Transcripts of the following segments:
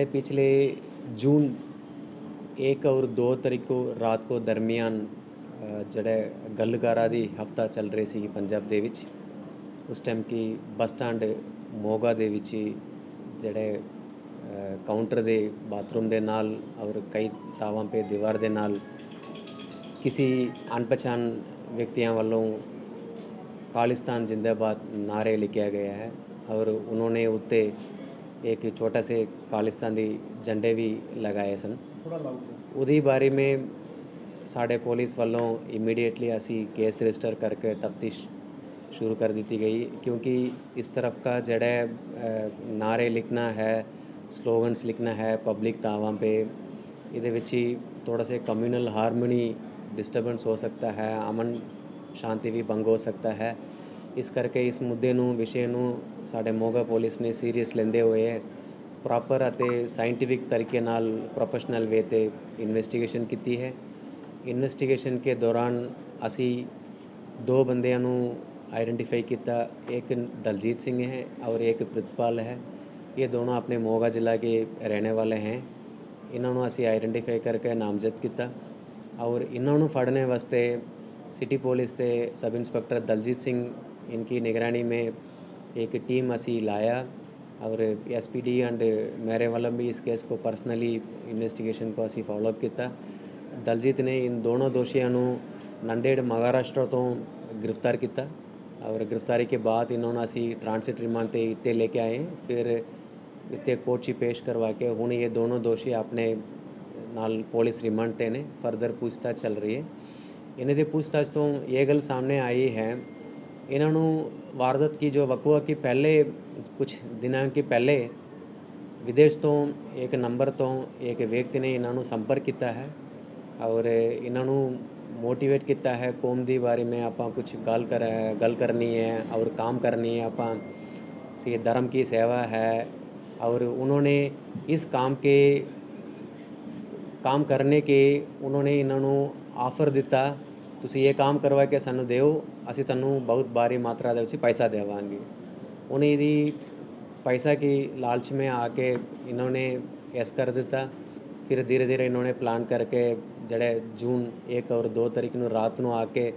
पिछले जून 1 और 2 तारीख को रात को दरमियान जड़े गलकारा दी हफ्ता चल रही सी पंजाब दे विच उस टाइम की बस स्टैंड मोगा दे विच जड़े काउंटर दे बाथरूम दे नाल और कई तावां पे दीवार दे नाल किसी अनपहचान व्यक्तियों वालों खालिस्तान जिंदाबाद नारे लिखा गया है और उन्होंने उत्ते एक छोटा से खालिस्तान दी झंडे भी लगाए सन। उदी बारे में साढ़े पुलिस वालों इमीडिएटली असी केस रजिस्टर करके तफ्तीश शुरू कर दी गई क्योंकि इस तरफ का जड़े नारे लिखना है, स्लोगन्स लिखना है पब्लिक तावां पे इहदे विच ही थोड़ा से कम्यूनल हारमोनी डिस्टर्बेंस हो सकता है, अमन शांति भी भंग हो सकता है। इस करके इस मुद्दे नूं विषय नूं साडे मोगा पुलिस ने सीरीयस लेंदे हुए प्रॉपर अते साइंटिफिक तरीके नाल प्रोफेशनल वे ते इन्वेस्टिगेशन कीती है। इन्वेस्टिगेशन के दौरान असी 2 बंदियां नूं आइडेंटिफाई किया, एक दलजीत सिंह है और एक प्रितपाल है। ये दोनों अपने मोगा जिला के रहने वाले हैं। इन्होंने असी आइडेंटिफाई करके नामजद किया और इन्होंने फड़ने वास्ते सिटी पुलिस के सब इंस्पेक्टर दलजीत सिंह इनकी निगरानी में एक टीम असी लाया और एसपीडी एंड मेरे वालों भी इस केस को पर्सनली इन्वेस्टिगेशन को असी फॉलोअप किया। दलजीत ने इन दोनों दोषियों को नंदेड़ महाराष्ट्र तो गिरफ्तार किया और गिरफ्तारी के बाद इन्होंने असी ट्रांसिट रिमांड ते इत्ते लेके आए, फिर इत्ते कोर्ट च पेश करवा के हुण ये दोनों दोषी अपने नाल पुलिस रिमांड ते ने फर्दर पूछताछ चल रही है। इन्हें दी पूछताछ तो ये गल सामने आई है, इन्होंने वारदात की जो वकूआ की पहले कुछ दिनों के पहले विदेश तो एक नंबर तो एक व्यक्ति ने इन्होंने संपर्क किया है और इन्होंने मोटिवेट किया है कौम दी बारे में आप कुछ गल करनी है और काम करनी है, आप से धर्म की सेवा है और उन्होंने इस काम करने के उन्होंने इन्होंने ऑफर दिता तुसी ये काम करवा के सानू देओ असी तन्नू बहुत भारी मात्रा दे विच पैसा देवांगे। उन्हें यदि पैसा की लालच में आके इन्होंने यस कर दिता। फिर धीरे धीरे इन्होंने प्लान करके जड़े जून 1 और 2 तारीख को रात को आके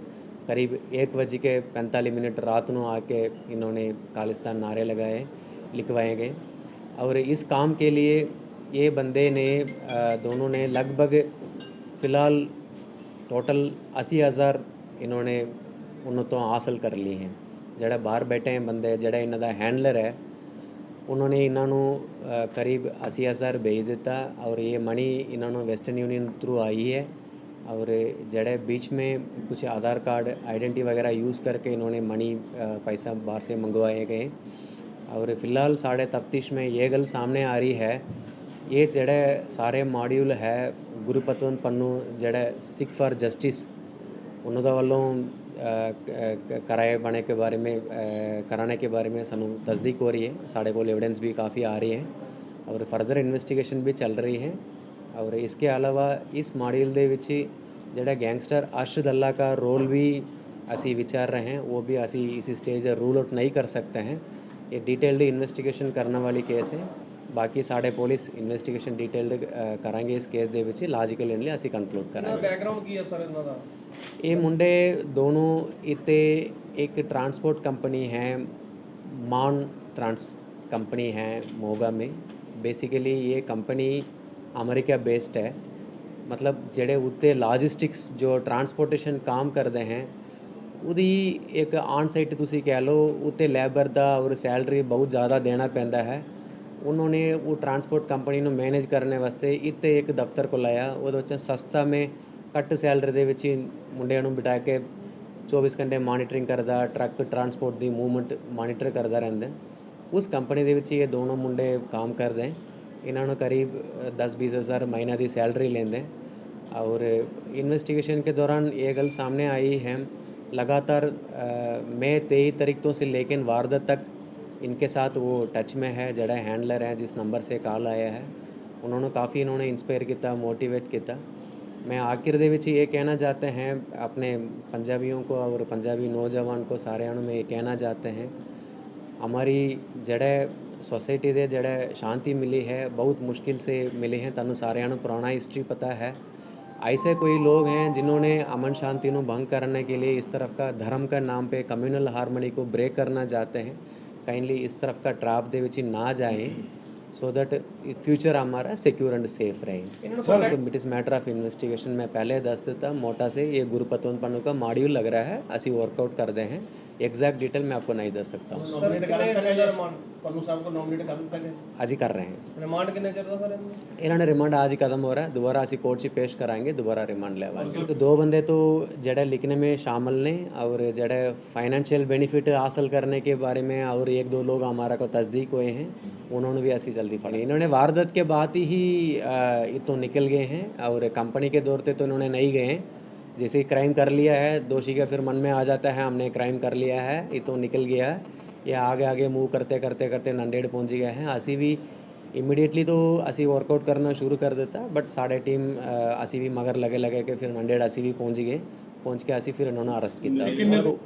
करीब 1:45 रात को आके इन्होंने खालिस्तान नारे लगाए लिखवाए गए और इस काम के लिए ये बंदे ने दोनों ने लगभग फ़िलहाल टोटल 80,000 इन्होंने उन्हों तो हासिल कर ली हैं। जड़ा बाहर बैठे हैं बंदे जड़ा इन्हों का हैंडलर है उन्होंने इन्हों करीब 80,000 भेज दिता और ये मनी इन्होंने वेस्टर्न यूनियन थ्रू आई है और जड़े बीच में कुछ आधार कार्ड आइडेंटिटी वगैरह यूज़ करके इन्होंने मनी पैसा बाहर से मंगवाए गए और फ़िलहाल साढ़े तफ्तीश में ये गल सामने आ रही है। ये जड़े सारे मॉड्यूल है गुरुपतवंत पन्नू जड़े सिख फॉर जस्टिस उन्होंने वालों कराए बने के बारे में कराने के बारे में सानू तस्दीक हो रही है। साढ़े को एविडेंस भी काफ़ी आ रही है और फर्दर इन्वेस्टिगेशन भी चल रही है और इसके अलावा इस मॉड्यूल दे विच जड़ा गैंगस्टर अर्शद अल्लाह का रोल भी असी विचार रहे हैं, वो भी असी इसी स्टेज रूल आउट नहीं कर सकते हैं। ये डिटेल्ड इन्वेस्टिगेशन करने वाली केस है। बाकी साढ़े पुलिस इन्वेस्टिगेशन डिटेल्ड करांगे इस केस दे विच लॉजिकल एंडली असी कंक्लूड करांगे। बैकग्राउंड की है सर इन्हां दा? ये मुंडे दोनों इत्ते एक ट्रांसपोर्ट कंपनी है मान ट्रांस कंपनी है मोगा में। बेसिकली ये कंपनी अमेरिका बेस्ड है, मतलब जड़े उत्ते लॉजिस्टिक्स जो ट्रांसपोर्टेशन काम करते हैं उदी एक ऑन साइट तुसी कह लो उत्ते लेबर दा और सैलरी बहुत ज़्यादा देना पैंदा है। उन्होंने वो ट्रांसपोर्ट कंपनी ਨੂੰ मैनेज करने वास्ते इत्ते एक दफ्तर को लाया वो सस्ता में घट सैलरी दे विच मुंडियां नूं बिठा के 24 घंटे मॉनिटरिंग करदा ट्रक ट्रांसपोर्ट दी मूवमेंट मॉनिटर करदा रहिंदा। उस कंपनी दे विच ये दोनों मुंडे काम करदे इन्होंने करीब 10-20 हज़ार महीना की सैलरी लेंदे और इन्वेस्टिगेशन के दौरान ये गल सामने आई है लगातार मई 23 तारीख तो से लेकिन वारदात तक इनके साथ वो टच में है। जड़ा हैंडलर है जिस नंबर से कॉल आया है उन्होंने काफ़ी इन्होंने इंस्पायर किया मोटिवेट किया। मैं आखिर दे विच ये कहना चाहते हैं अपने पंजाबियों को और पंजाबी नौजवान को सारे में ये कहना चाहते हैं हमारी जड़े सोसाइटी दे ਜਿਹੜੇ शांति मिली है बहुत मुश्किल से मिली है। ਤੁਹਾਨੂੰ ਸਾਰਿਆਂ ਨੂੰ पुराना हिस्ट्री पता है। ऐसे कोई लोग हैं जिन्होंने अमन शांति को भंग करने के लिए इस तरफ का धर्म का नाम पे कम्युनल हारमोनी को ब्रेक करना चाहते हैं। काइंडली इस तरफ का ट्रैप दे विच ना जाएं सो दैट फ्यूचर हमारा सिक्योर एंड सेफ रहे। It is matter of investigation. मैं पहले दस देता मोटा से ये गुरुपतवंत पन्नू का मॉड्यूल लग रहा है, असी वर्कआउट करते हैं। एग्जैक्ट डिटेल मैं आपको नहीं दस सकता हूँ। आज ही कर रहे हैं। रिमांड कितने चल रहा सर? इन्होंने रिमांड आज ही खत्म हो रहा है। दोबारा असी कोर्ट से पेश कराएंगे, दोबारा रिमांड लेवाएंगे। तो दो बंदे तो जड़े लिखने में शामिल ने और जड़े फाइनेंशियल बेनिफिट हासिल करने के बारे में और एक दो लोग हमारा को तस्दीक हुए हैं, उन्होंने भी ऐसी जल्दी फड़ी। इन्होंने वारदात के बाद ही ये तो निकल गए हैं और कंपनी के दौर पे तो इन्होंने नहीं गए हैं। जैसे ही क्राइम कर लिया है दोषी का फिर मन में आ जाता है हमने क्राइम कर लिया है, ये तो निकल गया है, ये आगे आगे मूव करते करते करते नंदेड़ पहुंच गए हैं। असी भी इमीडिएटली तो असी वर्कआउट करना शुरू कर देता, बट साढ़े टीम असी भी मगर लगे लगे के फिर नंदेड़ असी भी पहुंच गए। पहुंच के असी फिर इन्होंने अरेस्ट किया। तो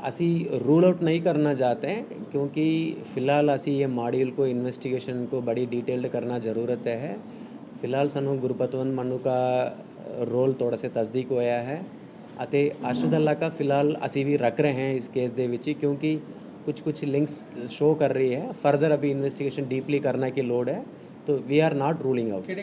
असी रूल आउट नहीं करना चाहते हैं क्योंकि फ़िलहाल असी ये मॉड्यूल को इन्वेस्टिगेशन को बड़ी डिटेल्ड करना ज़रूरत है। फिलहाल सानू गुरपतवंत मन्नू का रोल थोड़ा से तस्दीक होया है अते अरशद अल्लाह का फिलहाल असी भी रख रहे हैं इस केस दे विच क्योंकि कुछ कुछ लिंक्स शो कर रही है। फर्दर अभी इन्वेस्टिगेशन डीपली करने की लोड़ है, तो we are not ruling out.